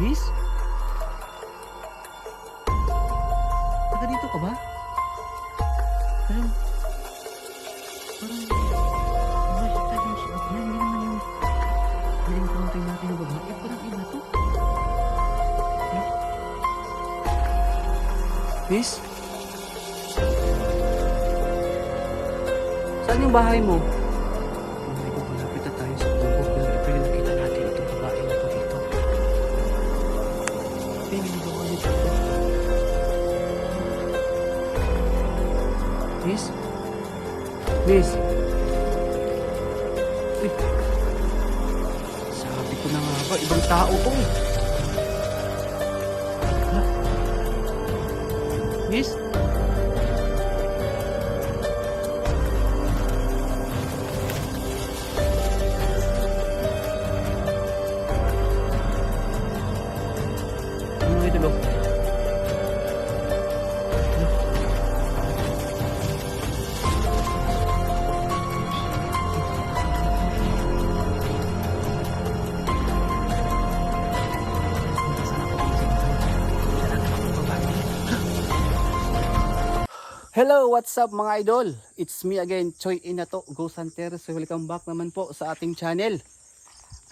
Miss? Taga dito ka ba? Parang... Ay, tayo yung suot niya. Hindi naman yung... Pwede yung natin ng babae. Parang iba to. Miss? Saan yung bahay mo? Malapit na tayo sa kubo. Pero nakita natin itong babae na to dito. Pinagawa niya dito. Miss? Miss? Uy. Sabi ko na nga ba, ibang tao to eh. Hala. Miss? Ano ito lo? Hello, what's up mga idol? It's me again, Choi Inato, Ghost Hunter. So welcome back naman po sa ating channel.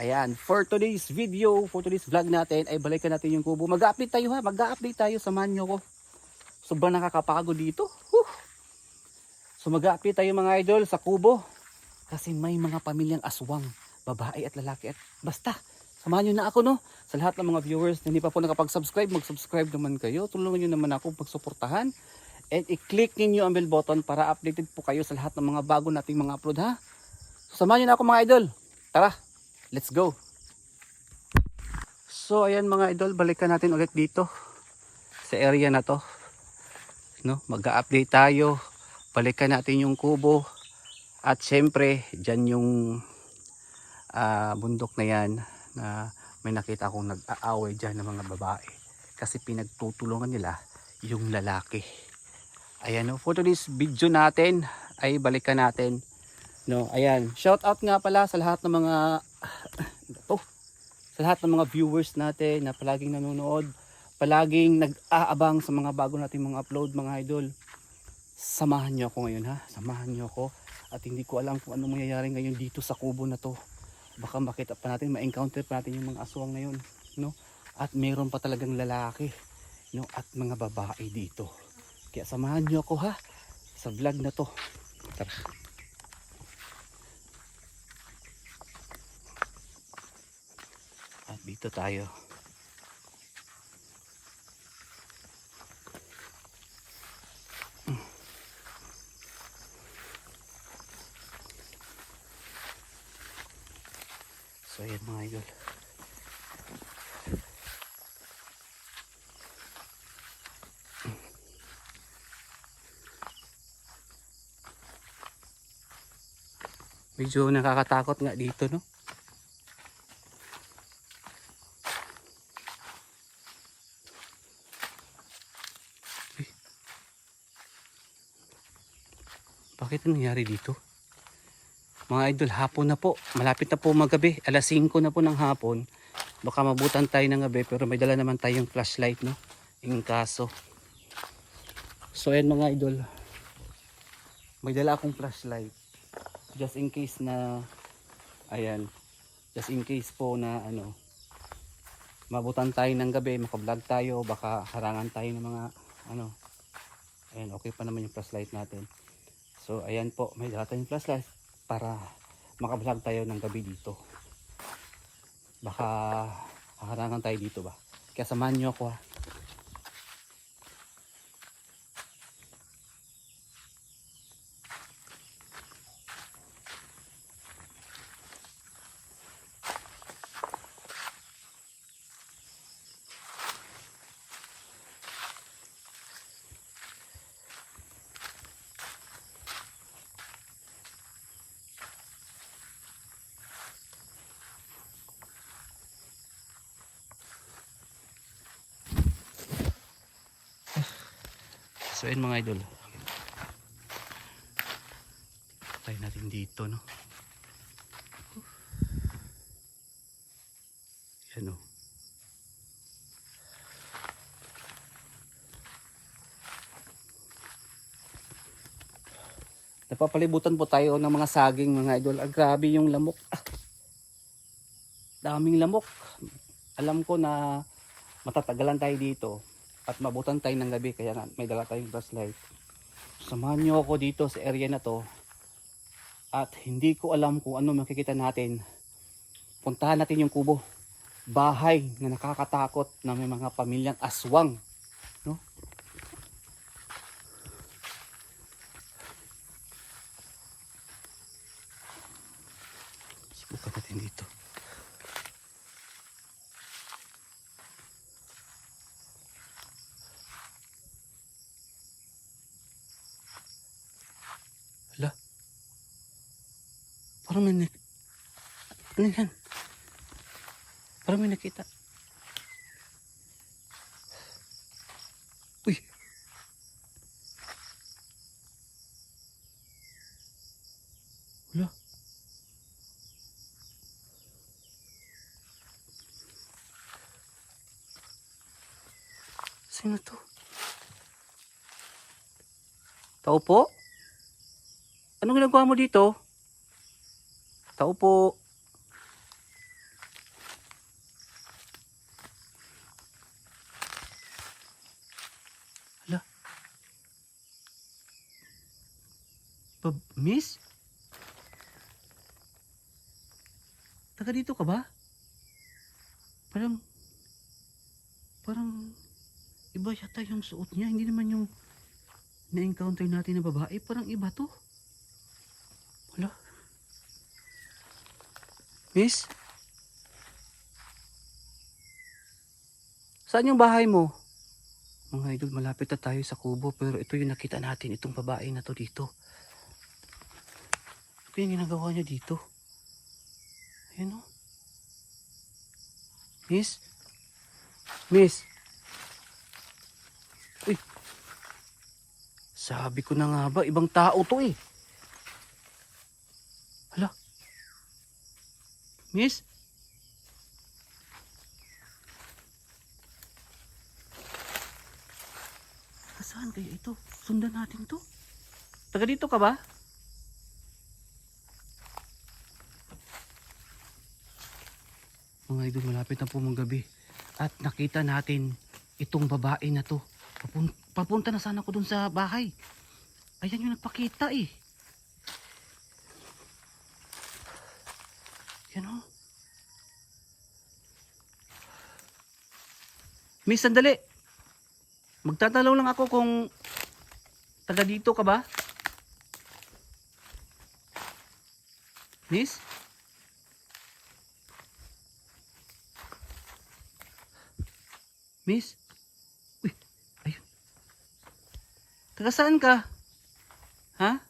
Ayan, for today's video, for today's vlog natin, ay balikan natin yung kubo. Mag-update tayo ha, mag-update tayo, samahan nyo ko. Sobrang nakakapagod dito. So mag-update tayo mga idol sa kubo. Kasi may mga pamilyang aswang, babae at lalaki. At basta, samahan nyo na ako no. Sa lahat ng mga viewers na hindi pa po nakapag-subscribe, mag-subscribe naman kayo. Tulungan nyo naman ako pagsuportahan. And i-click ninyo ang bell button para updated po kayo sa lahat ng mga bago nating mga upload ha. So, samahan nyo na ako mga idol. Tara, let's go. So ayan mga idol, balikan natin ulit dito sa area na to. No, mag-update tayo. Balikan natin yung kubo. At syempre, dyan yung bundok na yan na may nakita akong nag-aaway dyan ng mga babae. Kasi pinagtutulungan nila yung lalaki. Ayan no, for today's video natin ay balikan natin. No, ayan, shout out nga pala sa lahat ng mga sa lahat ng mga viewers natin na palaging nanonood, palaging nag-aabang sa mga bago nating mga upload mga idol. Samahan niyo ako ngayon ha, samahan niyo ako. At hindi ko alam kung ano mangyayari ngayon dito sa kubo na to. Baka makita pa natin, ma-encounter pa natin yung mga aswang ngayon, no? At mayroon pa talagang lalaki, no? At mga babae dito. Kaya samahan niyo ako ha sa vlog na to. Tara. At dito tayo. So ayan mga idol. Medyo nakakatakot nga dito no. Bakit ang nangyari dito? Mga idol, hapon na po. Malapit na po magabi. Alas 5 na po ng hapon. Baka mabutan tayo ng gabi pero may dala naman tayong flashlight no. Yung kaso. So ayan mga idol. May dala akong flashlight. Just in case na ayan. Just in case po na ano mabutan tayo ng gabi, maka-vlog tayo, baka harangan tayo ng mga ano. Ayan, okay pa naman yung flashlight natin. So ayan po, may dala tayong flashlight para maka-vlog tayo ng gabi dito. Baka harangan tayo dito ba. Kaya samahan nyo ako ha. So ayun mga idol. Tayo natin dito no. Yan o. Napapalibutan po tayo ng mga saging mga idol. Grabe yung lamok. Daming lamok. Alam ko na matatagalan tayo dito at mabutan tayo ng gabi, kaya nga may dala tayong flashlight. Samahan nyo ako dito sa area na to at hindi ko alam kung ano makikita natin. Puntahan natin yung kubo. Bahay na nakakatakot na may mga pamilyang aswang, no? Subukan natin dito. Hala. Parang may ano yan? Parang may nakita. Uy. Hala. Sino to? Tao po? Anong ginagawa mo dito? Tao po. Hala. Miss? Taga dito ka ba? Parang iba yata yung suot niya. Hindi naman yung na-encounter natin na babae. Parang iba to. Wala. Miss? Saan yung bahay mo? Mga idol, malapit na tayo sa kubo. Pero ito yung nakita natin. Itong babae na to dito. Ano yung ginagawa niya dito? Ayan o. Miss? Miss? Uy. Sabi ko na nga ba, ibang tao to eh. Hala. Miss? Saan kaya ito? Sundan natin to. Taga dito ka ba? Mga idol, malapit na po manggabi. At nakita natin itong babae na to. Papunta na sana ko dun sa bahay. Ayan yung nagpakita eh. Yan o. Miss, sandali. Magtatanong lang ako kung taga dito ka ba? Miss? Miss? Uy, ayun. Taga saan ka? Ha?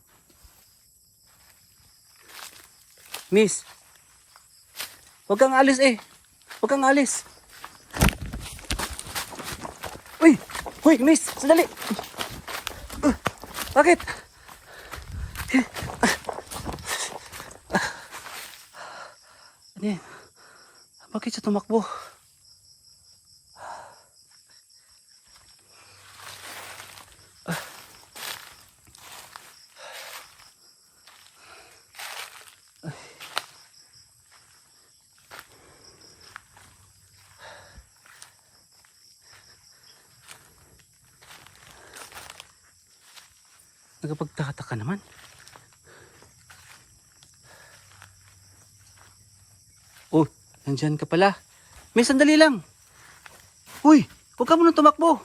Miss? Huwag kang alis eh. Huwag kang alis. Uy! Uy, miss! Sandali! Bakit? Ano yan? Bakit siya tumakbo? Nagpagtataka naman. Oh, nandyan ka pala. May sandali lang. Uy, huwag ka muna tumakbo.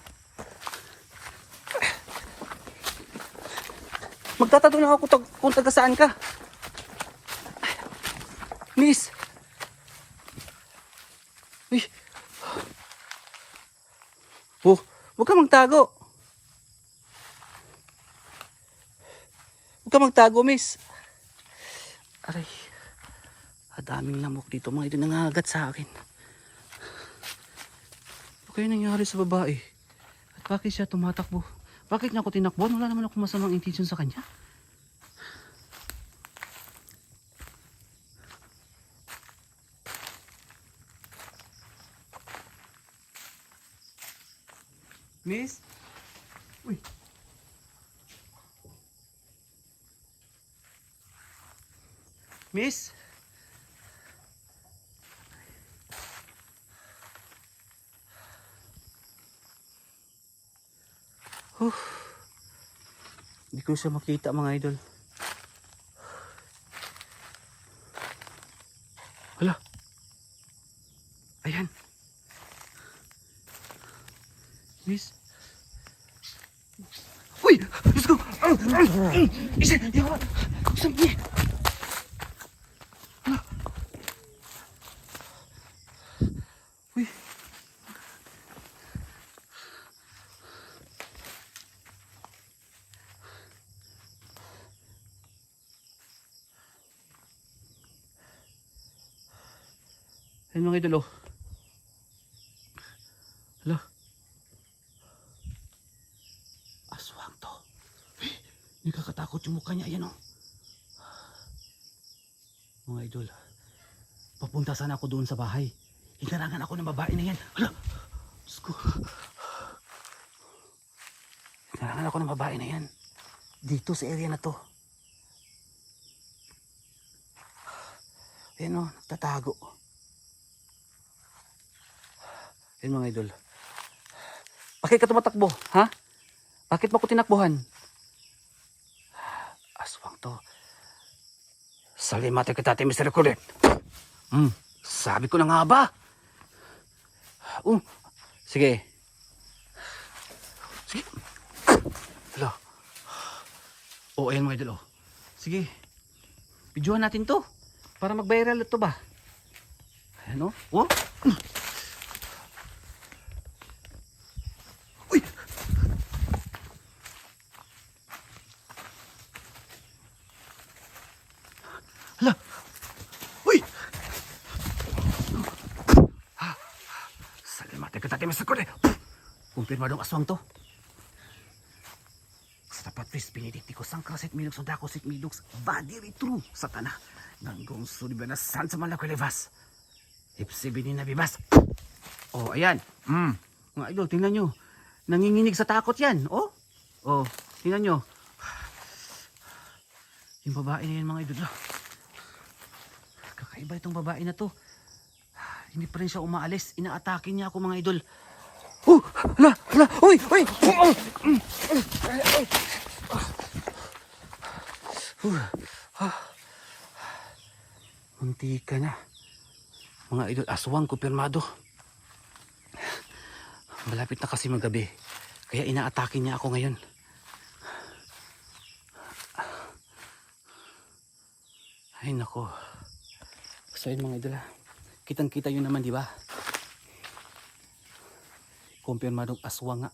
Magtatanong lang ako kung taga saan ka. Miss. Uy. Oh, huwag ka magtago. Huwag ka magtago, miss. Aray. Daming lamok dito. Mga ito nangagat sa akin. Ano kaya nangyari sa babae? At bakit siya tumatakbo? Bakit niya ako tinakbo? Wala naman ako masamang intention sa kanya. Miss? Uy. Miss? Hindi ko siya makita mga idol. Hala. Ayan. Miss. Uy! Let's go! Isa! Yawa! Sabi! Hala. Uy! Ayan mga idol, oh. Hala. Aswang to. Nakakatakot yung mukha niya. Ayan, oh. Mga idol, papunta sana ako doon sa bahay. Hinarangan ako ng babae na yan. Hala. Diyos ko. Hinarangan ako ng babae na yan. Dito sa area na to. Ayan, oh. Nagtatago. Ayan mga idol. Bakit ka tumatakbo? Ha? Bakit mo ko tinakbuhan? Aswang to. Salimate kita, Mr. Kulit. Sabi ko na nga ba? Sige. Sige. Hello. Ayan mga idol. Sige. Videohan natin to. Para mag-viral ito ba? Ayan, oh. Hala! Uy! Salimate kita, Mr. Kulit. Kumpirmadong aswang to. Sa patris pinidikti ko sang krasit milok sa dako sit milok badiri true sa tanah. Nanggong sudi banasan sa malakoy levas. Ipsibini na bibas. Ayan. Mga idol, tingnan nyo. Nanginginig sa takot yan. Tingnan nyo. Yung babae na yan mga idol. Kakaiba itong babae na to. Hindi pa rin siya umaalis. Inaatake niya ako mga idol. Hala! Uy! Munti ka na. Mga idol, aswang kumpirmado. Malapit na kasi magabi. Kaya inaatake niya ako ngayon. Ay nako. So yun mga idol, kitang-kita yun naman, di ba? Kumpirmadong aswang nga.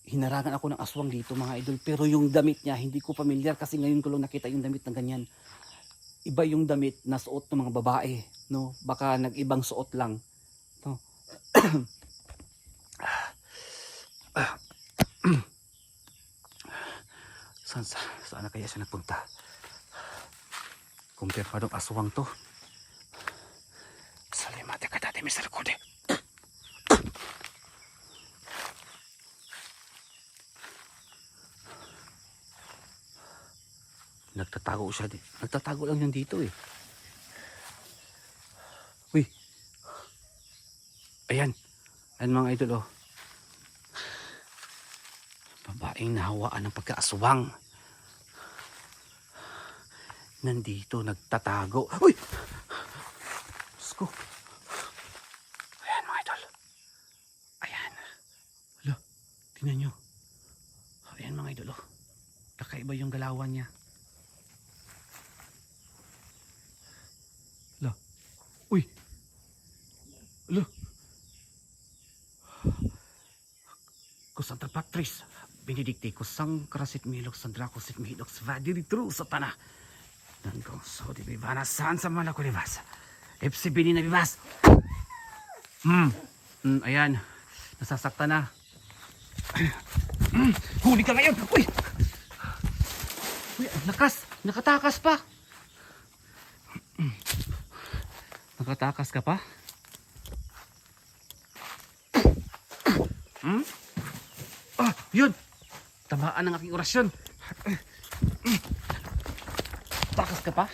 Hinarangan ako ng aswang dito mga idol, pero yung damit niya hindi ko familiar kasi ngayon ko lang nakita yung damit ng ganyan. Iba yung damit na suot ng mga babae, no? Baka nag-ibang suot lang, no? Saan na kaya siya nagpunta? Kumpirmadong aswang to. Salimate ka dati, Mr. Kode. Nagtatago siya. Nagtatago lang yun dito eh. Uy. Ayan. Ayan mga idol, oh. Babaeng nahawaan ng pagkaaswang. Nandito, nagtatago. Uy! Diyos ko. Ayan mga idol. Ayan. Hala, tingnan nyo. Ayan mga idol, oh. Kakaiba yung galawan niya. Hala. Uy! Hala. Kusang patris. Benedicti kusang karasit milok sandra kusit milok svadiri true sa tanah. Nanggong so di bibana saan sa malako libas. Ipsibini na bibas. Ayan. Nasasaktan na. Huli ka ngayon. Uy! Uy, lakas. Nakatakas pa. Nakatakas ka pa? Yun. Tamaan ng aking orasyon. Takas ka pa?